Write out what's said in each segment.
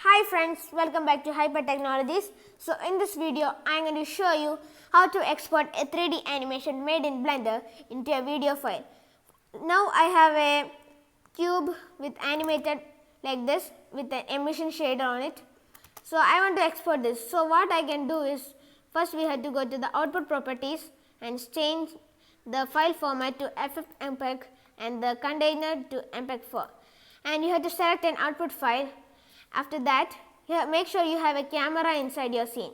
Hi friends, welcome back to Hyper Technologies. So in this video, I am going to show you how to export a 3D animation made in Blender into a video file. Now I have a cube with animated like this with an emission shader on it. So I want to export this. So what I can do is, first we have to go to the output properties and change the file format to FFmpeg and the container to MPEG-4. And you have to select an output file. After that, make sure you have a camera inside your scene.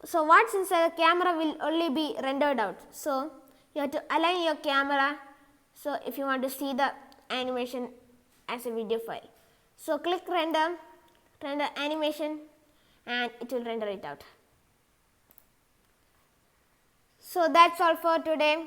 So what's inside the camera will only be rendered out. So you have to align your camera. So if you want to see the animation as a video file. So click render animation, and it will render it out. So that's all for today.